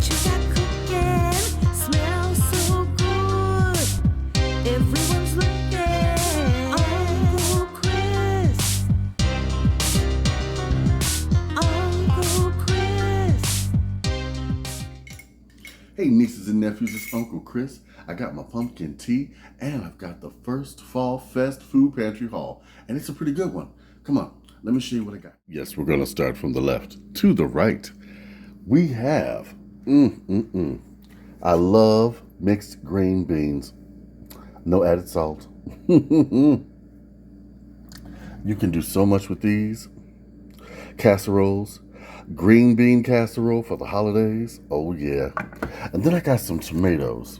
you got cooking smells so good. Everyone's looking. Uncle Chris. Uncle Chris. Hey nieces and nephews, it's Uncle Chris. I got my pumpkin tea and I've got the first Fall Fest food pantry haul. And it's a pretty good one. Come on, let me show you what I got. Yes, we're gonna start from the left to the right. We have, I love mixed green beans. No added salt. You can do so much with these. Casseroles. Green bean casserole for the holidays. Oh yeah. And then I got some tomatoes.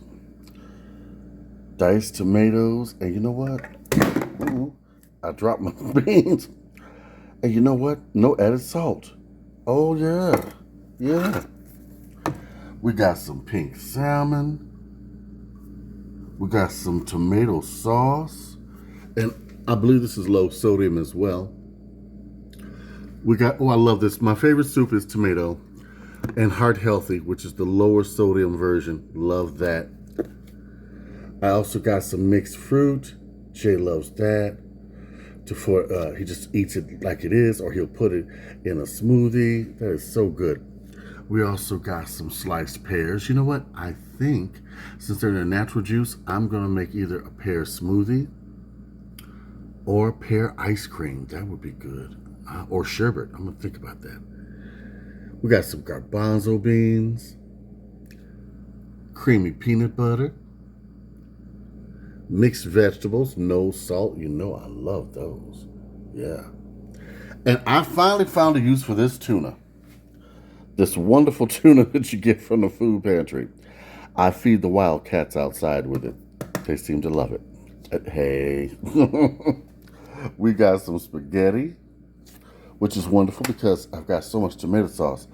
Diced tomatoes. And you know what? Ooh, I dropped my beans. And you know what? No added salt. Oh yeah. Yeah. We got some pink salmon. We got some tomato sauce. And I believe this is low sodium as well. We got, oh, I love this. My favorite soup is tomato and Heart Healthy, which is the lower sodium version. Love that. I also got some mixed fruit. Jay loves that. He just eats it like it is, or he'll put it in a smoothie. That is so good. We also got some sliced pears. You know what? I think since they're in a natural juice, I'm going to make either a pear smoothie or pear ice cream. That would be good. Or sherbet. I'm going to think about that. We got some garbanzo beans, creamy peanut butter, mixed vegetables, no salt. You know I love those. Yeah. And I finally found a use for this tuna. This wonderful tuna that you get from the food pantry. I feed the wildcats outside with it. They seem to love it. Hey. We got some spaghetti, which is wonderful because I've got so much tomato sauce.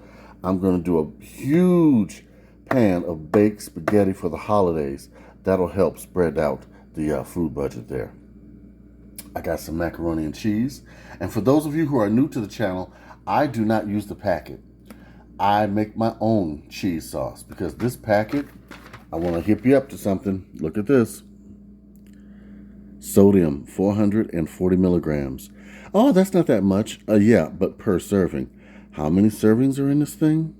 I'm going to do a huge pan of baked spaghetti for the holidays. That'll help spread out the food budget there. I got some macaroni and cheese. And for those of you who are new to the channel, I do not use the packet. I make my own cheese sauce because this packet, I want to hip you up to something. Look at this. Sodium, 440 milligrams. Oh, that's not that much. Yeah, but per serving. How many servings are in this thing?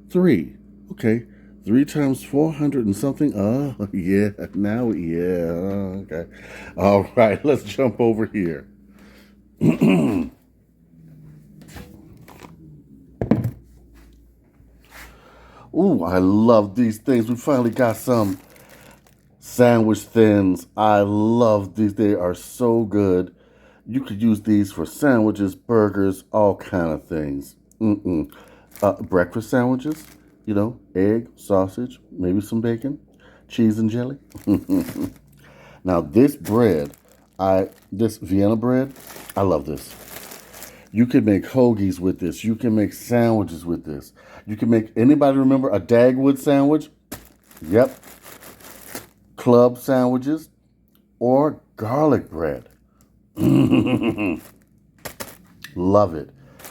3. Okay. 3 times 400 and something. Oh, yeah. Now, yeah. Okay. All right. Let's jump over here. Ooh, I love these things. We finally got some sandwich thins. I love these. They are so good. You could use these for sandwiches, burgers, all kind of things. Breakfast sandwiches, you know, egg, sausage, maybe some bacon, cheese and jelly. Now this bread, this Vienna bread, I love this. You can make hoagies with this. You can make sandwiches with this. You can make, anybody remember a Dagwood sandwich? Yep. Club sandwiches or garlic bread. Love it.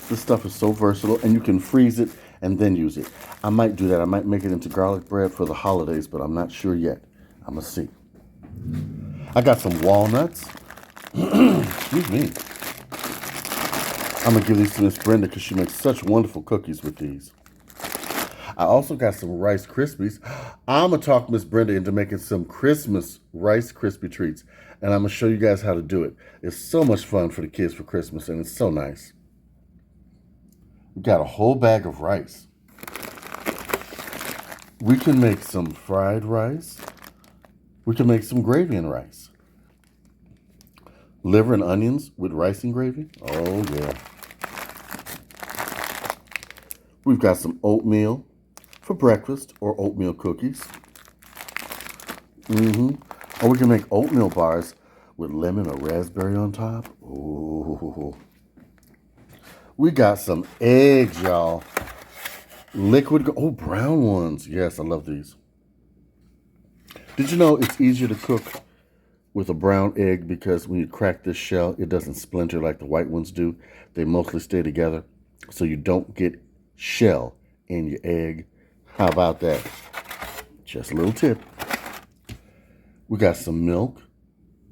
This stuff is so versatile and you can freeze it and then use it. I might do that. I might make it into garlic bread for the holidays, but I'm not sure yet. I'm going to see. I got some walnuts. Excuse me. I'm going to give these to Miss Brenda because she makes such wonderful cookies with these. I also got some Rice Krispies. I'm going to talk Miss Brenda into making some Christmas Rice Krispie treats. And I'm going to show you guys how to do it. It's so much fun for the kids for Christmas, and it's so nice. We got a whole bag of rice. We can make some fried rice. We can make some gravy and rice. Liver and onions with rice and gravy. Oh, yeah. We've got some oatmeal for breakfast or oatmeal cookies. Or we can make oatmeal bars with lemon or raspberry on top. Ooh. We got some eggs, y'all. Liquid, oh, brown ones. Yes, I love these. Did you know it's easier to cook with a brown egg because when you crack this shell, it doesn't splinter like the white ones do. They mostly stay together, so you don't get shell in your egg. How about that? Just a little tip. We got some milk,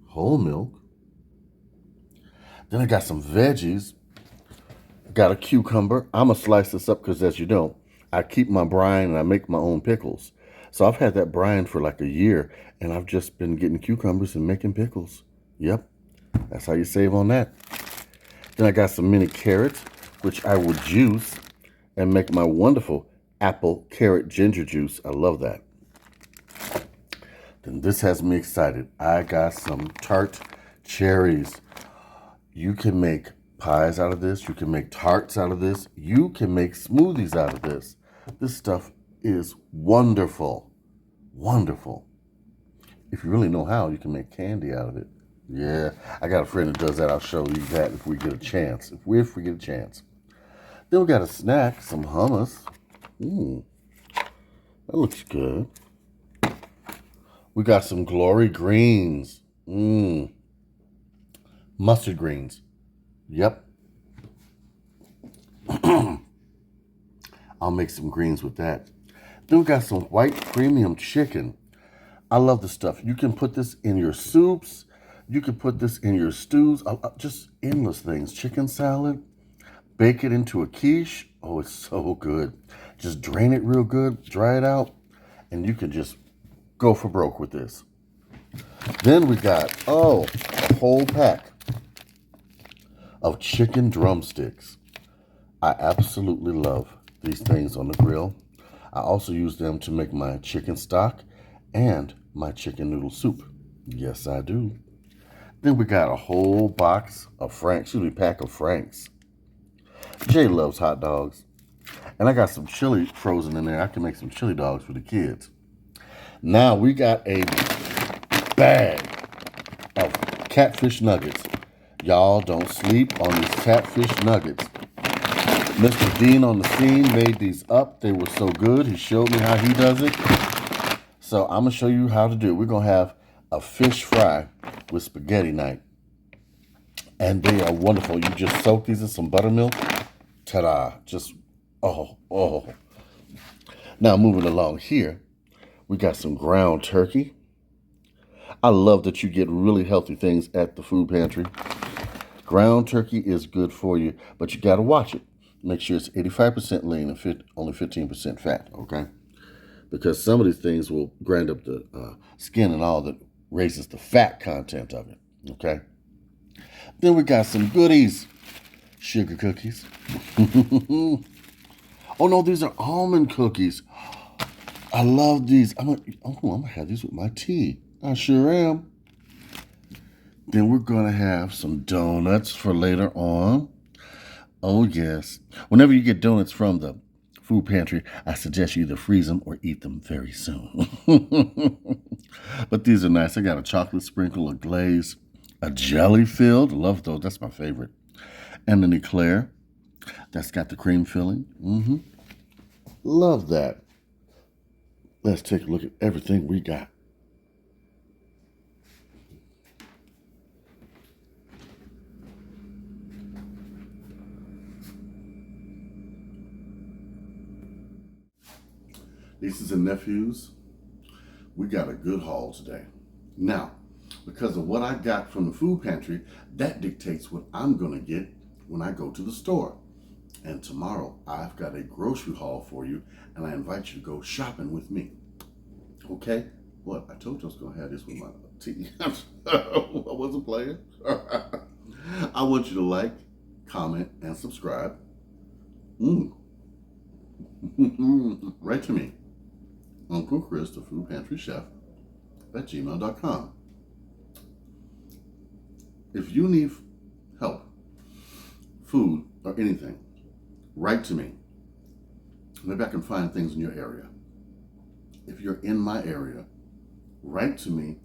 whole milk. Then I got some veggies. Got a cucumber. I'm going to slice this up because, as you know, I keep my brine and I make my own pickles. So I've had that brine for like a year, and I've just been getting cucumbers and making pickles. Yep, that's how you save on that. Then I got some mini carrots, which I will juice and make my wonderful apple carrot ginger juice. I love that. Then this has me excited. I got some tart cherries. You can make pies out of this. You can make tarts out of this. You can make smoothies out of this. This stuff is wonderful. Wonderful. If you really know how, you can make candy out of it. Yeah, I got a friend that does that. I'll show you that if we get a chance. If we get a chance. Then we got a snack, some hummus. That looks good. We got some glory greens. Mustard greens. Yep. I'll make some greens with that. Then we got some white premium chicken. I love this stuff. You can put this in your soups. You can put this in your stews. Just endless things. Chicken salad. Bake it into a quiche. Oh, it's so good. Just drain it real good. Dry it out. And you can just go for broke with this. Then we got, a whole pack of chicken drumsticks. I absolutely love these things on the grill. I also use them to make my chicken stock and my chicken noodle soup. Yes, I do. Then we got a whole pack of Franks. Jay loves hot dogs. And I got some chili frozen in there. I can make some chili dogs for the kids. Now we got a bag of catfish nuggets. Y'all don't sleep on these catfish nuggets. Mr. Dean on the scene made these up. They were so good. He showed me how he does it. So I'm going to show you how to do it. We're going to have a fish fry with spaghetti night. And they are wonderful. You just soak these in some buttermilk. Ta-da. Just, oh. Now moving along here, we got some ground turkey. I love that you get really healthy things at the food pantry. Ground turkey is good for you, but you got to watch it. Make sure it's 85% lean and only 15% fat, okay? Because some of these things will grind up the skin and all that raises the fat content of it, okay? Then we got some goodies. Sugar cookies. Oh, no, these are almond cookies. I love these. I'm gonna have these with my tea. I sure am. Then we're going to have some donuts for later on. Oh, yes. Whenever you get donuts from the food pantry, I suggest you either freeze them or eat them very soon. But these are nice. I got a chocolate sprinkle, a glaze, a jelly filled. Love those. That's my favorite. And an eclair. That's got the cream filling. Love that. Let's take a look at everything we got. Nieces and nephews, we got a good haul today. Now, because of what I got from the food pantry, that dictates what I'm going to get when I go to the store. And tomorrow, I've got a grocery haul for you, and I invite you to go shopping with me. Okay? What? I told you I was going to have this with my tea. I wasn't playing. I want you to like, comment, and subscribe. Write to me. Uncle Chris, the Food Pantry Chef, at gmail.com. If you need help, food, or anything, write to me. Maybe I can find things in your area. If you're in my area, write to me,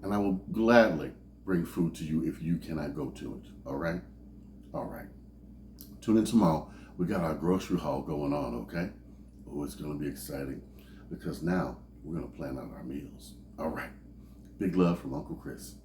and I will gladly bring food to you if you cannot go to it. All right? All right. Tune in tomorrow. We got our grocery haul going on, okay? Oh, it's going to be exciting because now we're going to plan out our meals. All right. Big love from Uncle Chris.